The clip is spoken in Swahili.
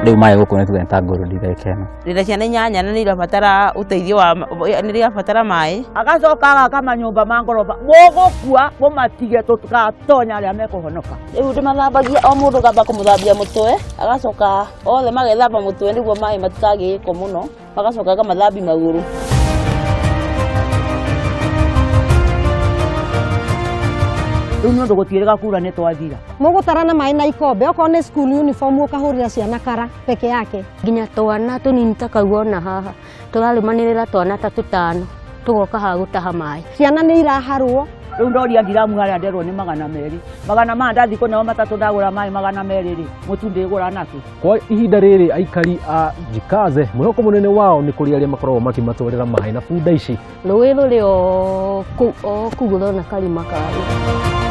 Riu mai guku ni tugenta nguru ndirekeno. Rĩrĩa ciana inyanya na nĩirabatara ũteithio wa nĩirabatara mai. Agacoka agaka manyũmba ma ngoroba. Mũgũkua mũmatige tũtigatonya arĩa mekũhonoka. Rĩu ndĩmathambagia o mũndũ ngamba kũmũthambia mũtwe, agacoka othe magethamba mũtwe nĩguo mai matikagĩe gĩko mũno, magacoka ngamathambia magũrũ. Rĩu nĩ ũndũ gũtiĩrĩga kura nĩ twathira. Mũgũtarana mai na ikombe, okorwo nĩ school uniform ũkahũrĩra ciana kara peke yake. Nginya twana tũnini takaguona haha tũrarĩmanĩrĩra twana ta tũtano tũgoka haha gũtaha mai. Ciana nĩ iraharwo. Rĩu ndoria ndiramu harĩa nderwo nĩ 200. 200 ndathi kũneo matatũ ndagũra mai 200 rĩ, mũtu ndĩgũra nakĩ. Kwa ihinda rĩrĩ aikari a Njikaze mwĩhoko mũnene wao nĩ kũrĩ arĩa makoragwo makimatwarĩra mai na bunda ici. Rũĩ rũrĩ o kũu ũrona karima karĩa.